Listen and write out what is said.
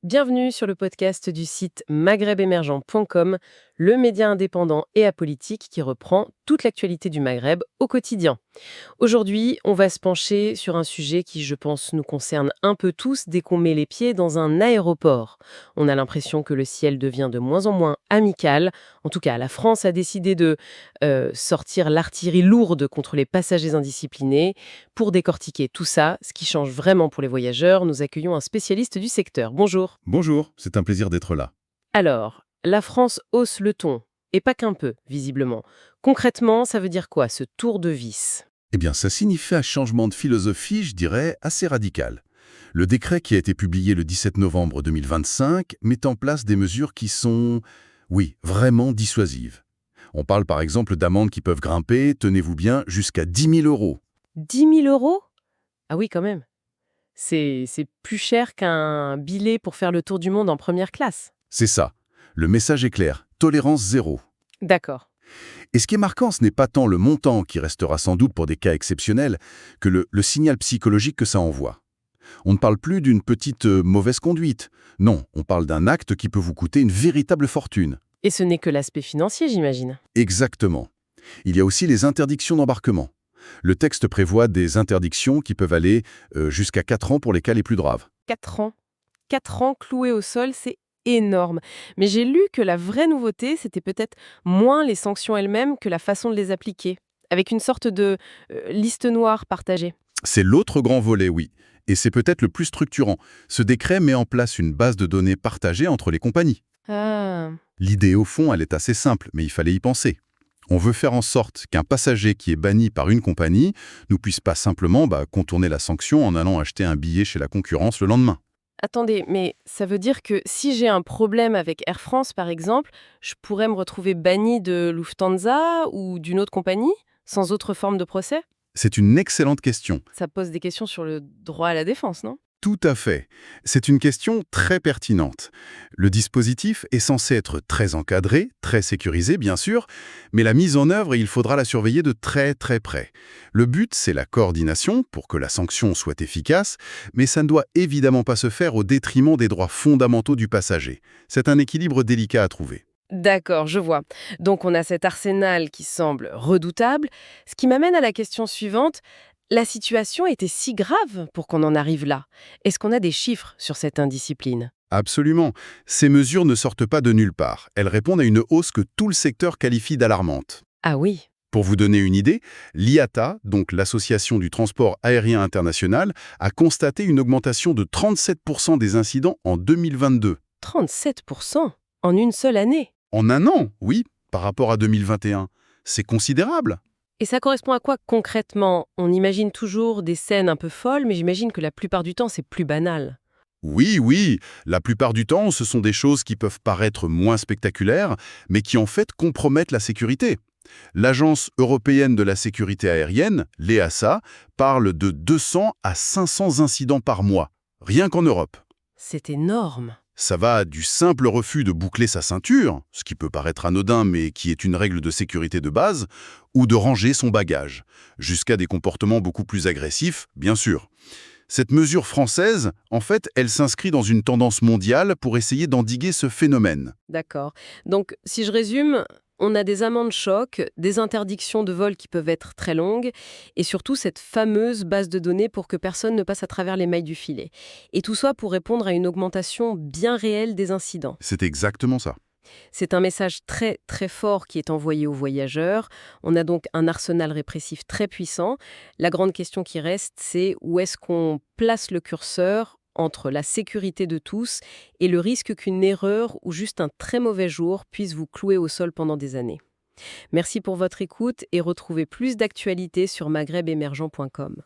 Bienvenue sur le podcast du site maghrebemergent.com, le média indépendant et apolitique qui reprend toute l'actualité du Maghreb au quotidien. Aujourd'hui, on va se pencher sur un sujet qui, je pense, nous concerne un peu tous dès qu'on met les pieds dans un aéroport. On a l'impression que le ciel devient de moins en moins amical. En tout cas, la France a décidé de sortir l'artillerie lourde contre les passagers indisciplinés. Pour décortiquer tout ça, ce qui change vraiment pour les voyageurs, nous accueillons un spécialiste du secteur. Bonjour. Bonjour, c'est un plaisir d'être là. Alors, la France hausse le ton, et pas qu'un peu, visiblement. Concrètement, ça veut dire quoi, ce tour de vis? Eh bien, ça signifie un changement de philosophie, je dirais, assez radical. Le décret qui a été publié le 17 novembre 2025 met en place des mesures qui sont, oui, vraiment dissuasives. On parle par exemple d'amendes qui peuvent grimper, tenez-vous bien, jusqu'à 10 000 euros. 10 000 euros? Ah oui, quand même. C'est plus cher qu'un billet pour faire le tour du monde en première classe. C'est ça. Le message est clair, tolérance zéro. D'accord. Et ce qui est marquant, ce n'est pas tant le montant, qui restera sans doute pour des cas exceptionnels, que le signal psychologique que ça envoie. On ne parle plus d'une petite mauvaise conduite. Non, on parle d'un acte qui peut vous coûter une véritable fortune. Et ce n'est que l'aspect financier, j'imagine. Exactement. Il y a aussi les interdictions d'embarquement. Le texte prévoit des interdictions qui peuvent aller jusqu'à 4 ans pour les cas les plus graves. 4 ans. 4 ans cloués au sol, c'est énorme. Mais j'ai lu que la vraie nouveauté, c'était peut-être moins les sanctions elles-mêmes que la façon de les appliquer, avec une sorte de liste noire partagée. C'est l'autre grand volet, oui. Et c'est peut-être le plus structurant. Ce décret met en place une base de données partagée entre les compagnies. Ah, L'idée, au fond, elle est assez simple, mais il fallait y penser. On veut faire en sorte qu'un passager qui est banni par une compagnie ne puisse pas simplement contourner la sanction en allant acheter un billet chez la concurrence le lendemain. attendez, mais ça veut dire que si j'ai un problème avec Air France, par exemple, je pourrais me retrouver banni de Lufthansa ou d'une autre compagnie, sans autre forme de procès? C'est une excellente question. Ça pose des questions sur le droit à la défense, non? Tout à fait. C'est une question très pertinente. Le dispositif est censé être très encadré, très sécurisé bien sûr, mais la mise en œuvre, il faudra la surveiller de très très près. Le but, c'est la coordination pour que la sanction soit efficace, mais ça ne doit évidemment pas se faire au détriment des droits fondamentaux du passager. C'est un équilibre délicat à trouver. D'accord, je vois. Donc on a cet arsenal qui semble redoutable, ce qui m'amène à la question suivante. La situation était si grave pour qu'on en arrive là. Est-ce qu'on a des chiffres sur cette indiscipline? Absolument. Ces mesures ne sortent pas de nulle part. Elles répondent à une hausse que tout le secteur qualifie d'alarmante. Ah oui, Pour vous donner une idée, l'IATA, donc l'Association du transport aérien international, a constaté une augmentation de 37% des incidents en 2022. 37% en une seule année. En un an, oui, par rapport à 2021. C'est considérable. Et ça correspond à quoi concrètement? On imagine toujours des scènes un peu folles, mais j'imagine que la plupart du temps, c'est plus banal. Oui, oui, la plupart du temps, ce sont des choses qui peuvent paraître moins spectaculaires, mais qui en fait compromettent la sécurité. L'Agence européenne de la sécurité aérienne, l'EASA, parle de 200 à 500 incidents par mois, rien qu'en Europe. C'est énorme. Ça va du simple refus de boucler sa ceinture, ce qui peut paraître anodin mais qui est une règle de sécurité de base, ou de ranger son bagage, jusqu'à des comportements beaucoup plus agressifs, bien sûr. Cette mesure française, en fait, elle s'inscrit dans une tendance mondiale pour essayer d'endiguer ce phénomène. D'accord. Donc, si je résume, on a des amendes choc, des interdictions de vol qui peuvent être très longues, et surtout cette fameuse base de données pour que personne ne passe à travers les mailles du filet. Et tout ça pour répondre à une augmentation bien réelle des incidents. C'est exactement ça. C'est un message très très fort qui est envoyé aux voyageurs. On a donc un arsenal répressif très puissant. La grande question qui reste, c'est où est-ce qu'on place le curseur entre la sécurité de tous et le risque qu'une erreur ou juste un très mauvais jour puisse vous clouer au sol pendant des années. Merci pour votre écoute et retrouvez plus d'actualités sur maghrebemergent.com.